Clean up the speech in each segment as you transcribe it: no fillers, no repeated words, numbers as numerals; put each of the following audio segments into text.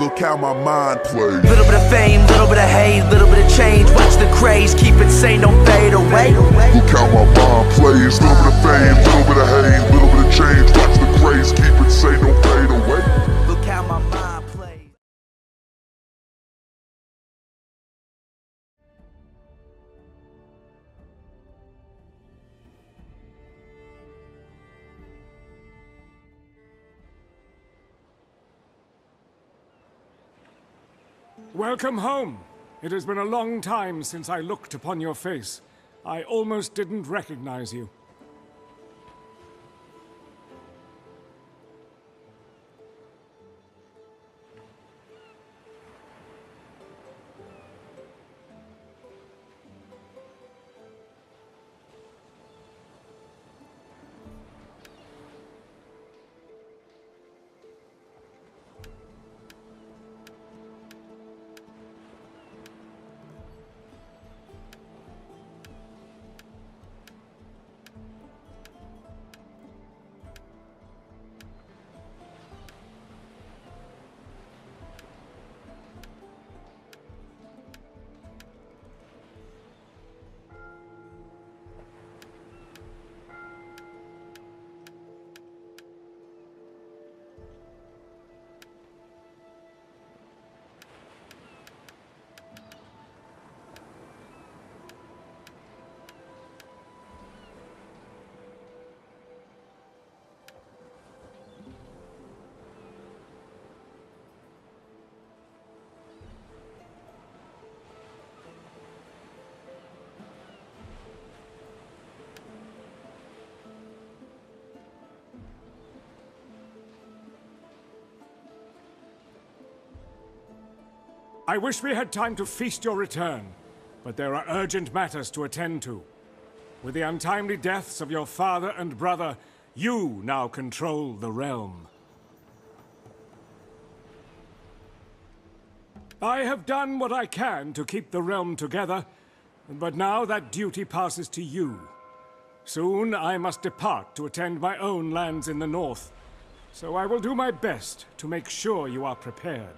Look how my mind plays. Little bit of fame, little bit of hate, little bit of change. Watch the craze, keep it sane, don't fade away. Look how my mind plays. Little bit of fame, little bit of hate, little bit of change. Watch the craze, keep it sane, don't fade away. Look how my mind plays. Welcome home. It has been a long time since I looked upon your face. I almost didn't recognize you. I wish we had time to feast your return, but there are urgent matters to attend to. With the untimely deaths of your father and brother, you now control the realm. I have done what I can to keep the realm together, but now that duty passes to you. Soon I must depart to attend my own lands in the north, so I will do my best to make sure you are prepared.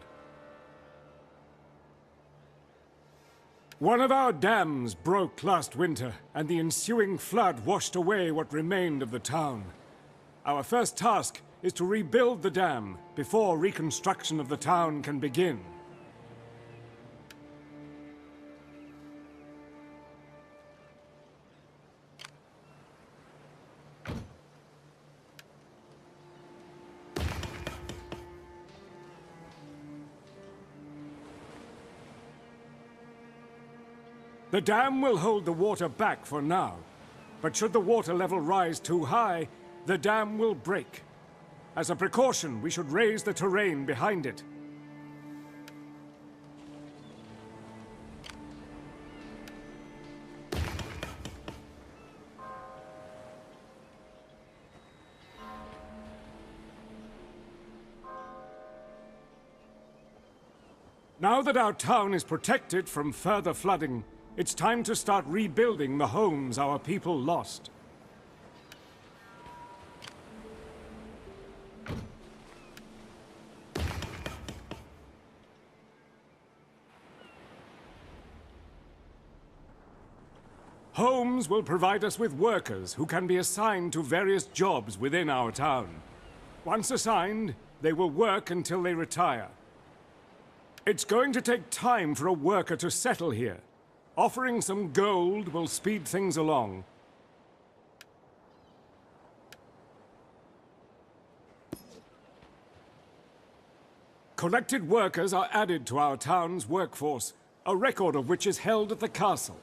One of our dams broke last winter, and the ensuing flood washed away what remained of the town. Our first task is to rebuild the dam before reconstruction of the town can begin. The dam will hold the water back for now, but should the water level rise too high, the dam will break. As a precaution, we should raise the terrain behind it. Now that our town is protected from further flooding, it's time to start rebuilding the homes our people lost. Homes will provide us with workers who can be assigned to various jobs within our town. Once assigned, they will work until they retire. It's going to take time for a worker to settle here. Offering some gold will speed things along. Collected workers are added to our town's workforce, a record of which is held at the castle.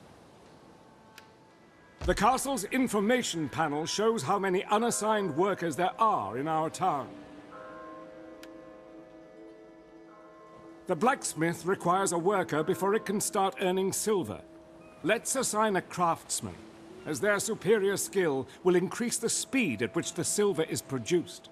The castle's information panel shows how many unassigned workers there are in our town. The blacksmith requires a worker before it can start earning silver. Let's assign a craftsman, as their superior skill will increase the speed at which the silver is produced.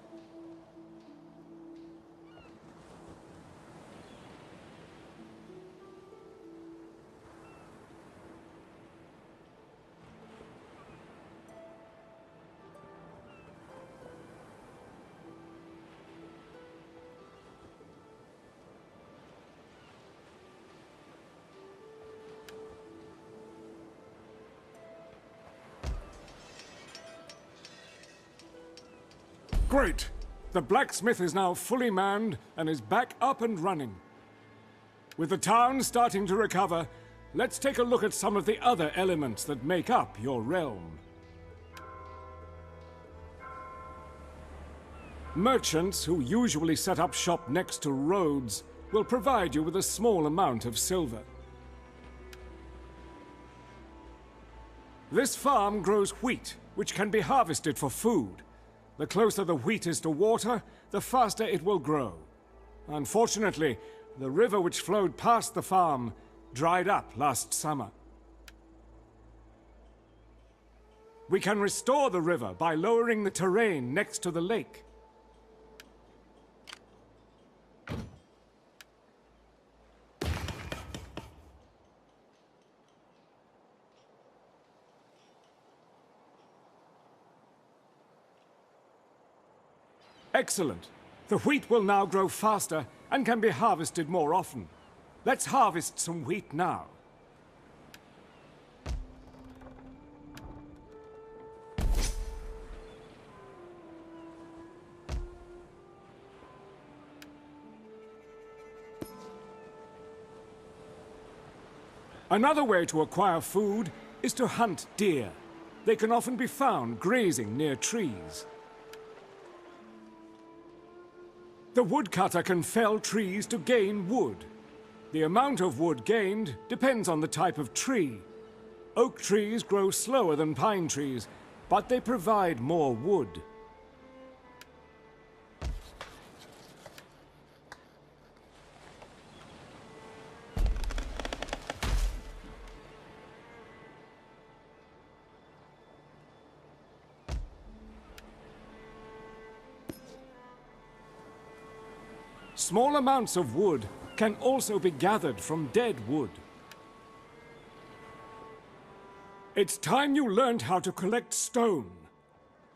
Great! The blacksmith is now fully manned and is back up and running. With the town starting to recover, let's take a look at some of the other elements that make up your realm. Merchants who usually set up shop next to roads will provide you with a small amount of silver. This farm grows wheat, which can be harvested for food. The closer the wheat is to water, the faster it will grow. Unfortunately, the river which flowed past the farm dried up last summer. We can restore the river by lowering the terrain next to the lake. Excellent. The wheat will now grow faster and can be harvested more often. Let's harvest some wheat now. Another way to acquire food is to hunt deer. They can often be found grazing near trees. The woodcutter can fell trees to gain wood. The amount of wood gained depends on the type of tree. Oak trees grow slower than pine trees, but they provide more wood. Small amounts of wood can also be gathered from dead wood. It's time you learned how to collect stone.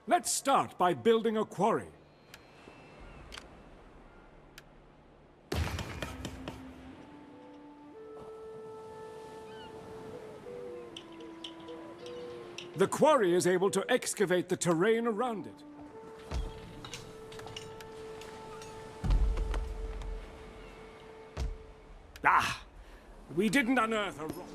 Let's start by building a quarry. The quarry is able to excavate the terrain around it. Ah! We didn't unearth a rock.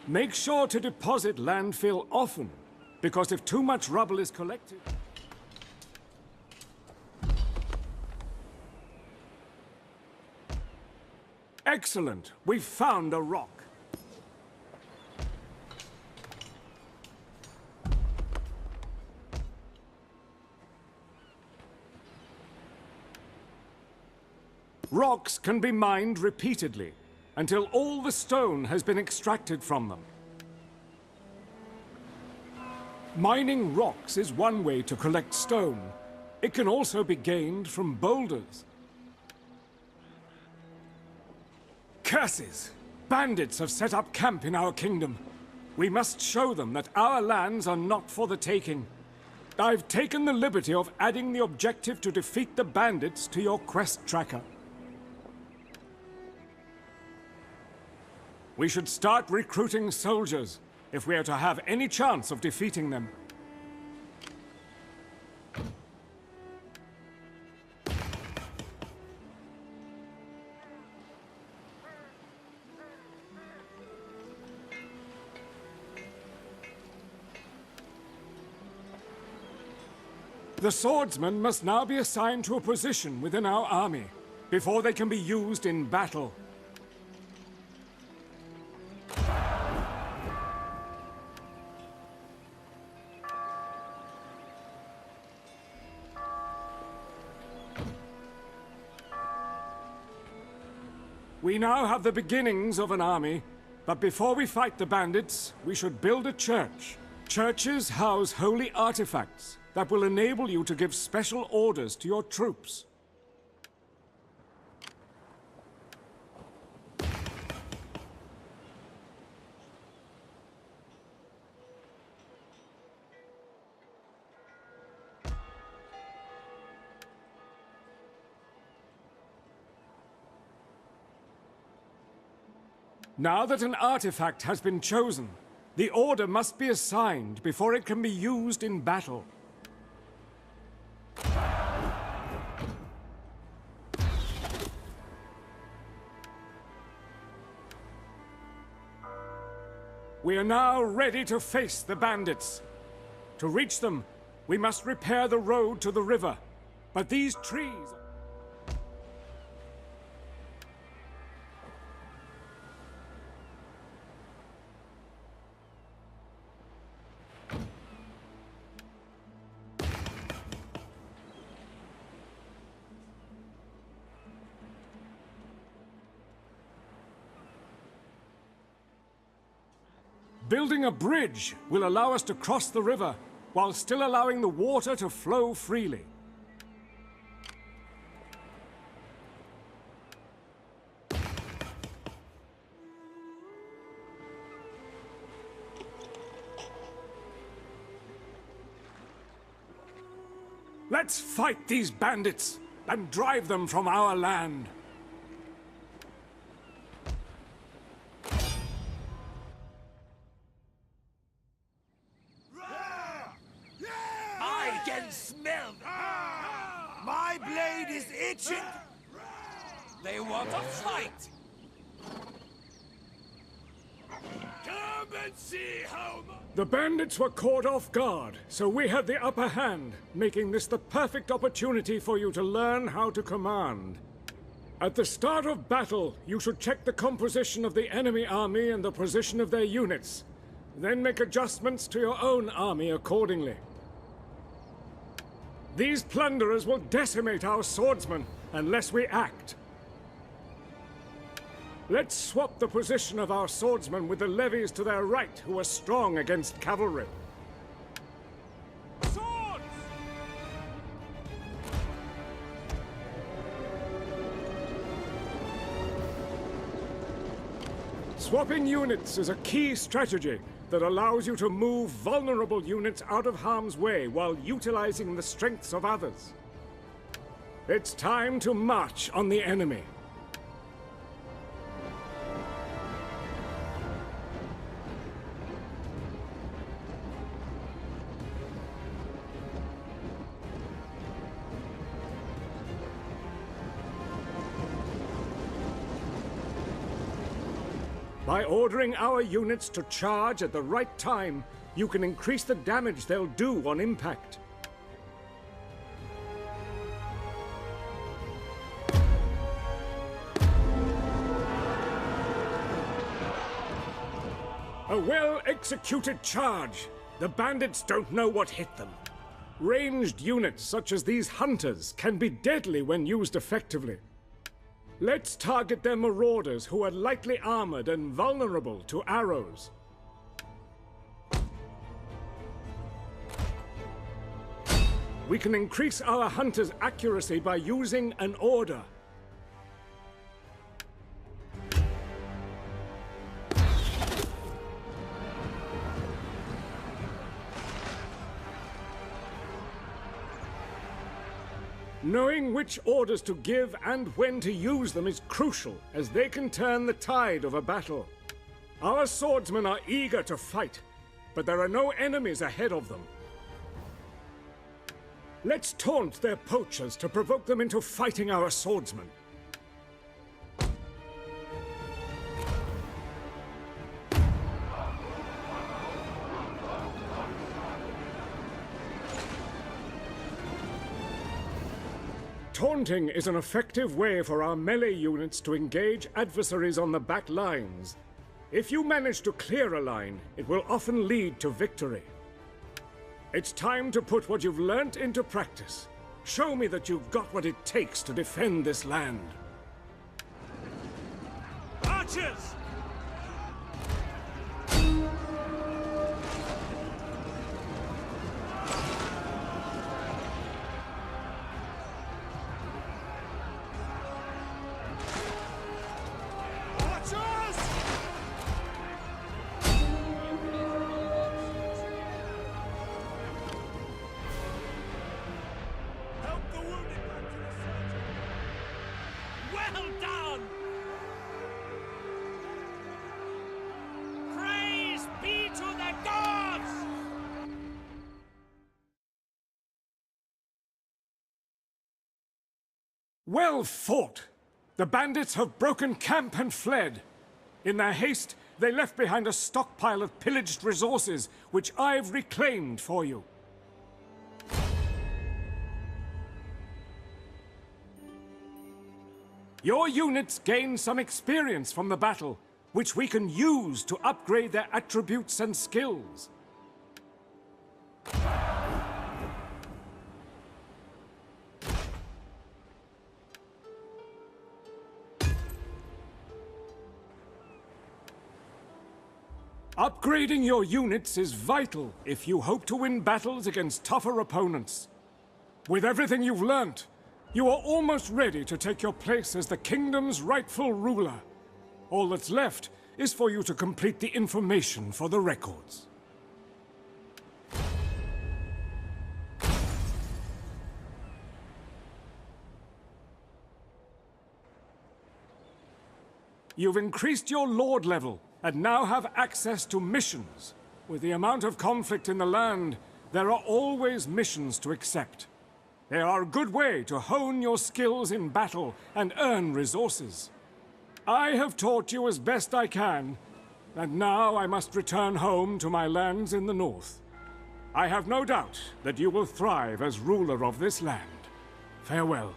Make sure to deposit landfill often, because if too much rubble is collected... Excellent! We've found a rock. Rocks can be mined repeatedly, until all the stone has been extracted from them. Mining rocks is one way to collect stone. It can also be gained from boulders. Curses! Bandits have set up camp in our kingdom. We must show them that our lands are not for the taking. I've taken the liberty of adding the objective to defeat the bandits to your quest tracker. We should start recruiting soldiers, if we are to have any chance of defeating them. The swordsmen must now be assigned to a position within our army, before they can be used in battle. We now have the beginnings of an army, but before we fight the bandits, we should build a church. Churches house holy artifacts that will enable you to give special orders to your troops. Now that an artifact has been chosen, the order must be assigned before it can be used in battle. We are now ready to face the bandits. To reach them, we must repair the road to the river. But these trees... Building a bridge will allow us to cross the river, while still allowing the water to flow freely. Let's fight these bandits and drive them from our land. I can smell them. My blade is itching. They want a fight. Come and see how much. The bandits were caught off guard, so we had the upper hand, making this the perfect opportunity for you to learn how to command. At the start of battle, you should check the composition of the enemy army and the position of their units. Then make adjustments to your own army accordingly. These plunderers will decimate our swordsmen unless we act. Let's swap the position of our swordsmen with the levies to their right, who are strong against cavalry. Swords! Swapping units is a key strategy that allows you to move vulnerable units out of harm's way while utilizing the strengths of others. It's time to march on the enemy. By ordering our units to charge at the right time, you can increase the damage they'll do on impact. A well-executed charge. The bandits don't know what hit them. Ranged units such as these hunters can be deadly when used effectively. Let's target their marauders who are lightly armored and vulnerable to arrows. We can increase our hunters' accuracy by using an order. Knowing which orders to give and when to use them is crucial, as they can turn the tide of a battle. Our swordsmen are eager to fight, but there are no enemies ahead of them. Let's taunt their poachers to provoke them into fighting our swordsmen. Taunting is an effective way for our melee units to engage adversaries on the back lines. If you manage to clear a line, it will often lead to victory. It's time to put what you've learnt into practice. Show me that you've got what it takes to defend this land. Archers! Well done! Well fought! The bandits have broken camp and fled. In their haste, they left behind a stockpile of pillaged resources, which I've reclaimed for you. Your units gain some experience from the battle, which we can use to upgrade their attributes and skills. Upgrading your units is vital if you hope to win battles against tougher opponents. With everything you've learnt, you are almost ready to take your place as the kingdom's rightful ruler. All that's left is for you to complete the information for the records. You've increased your Lord level, and now have access to missions. With the amount of conflict in the land, there are always missions to accept. They are a good way to hone your skills in battle and earn resources. I have taught you as best I can, and now I must return home to my lands in the north. I have no doubt that you will thrive as ruler of this land. Farewell.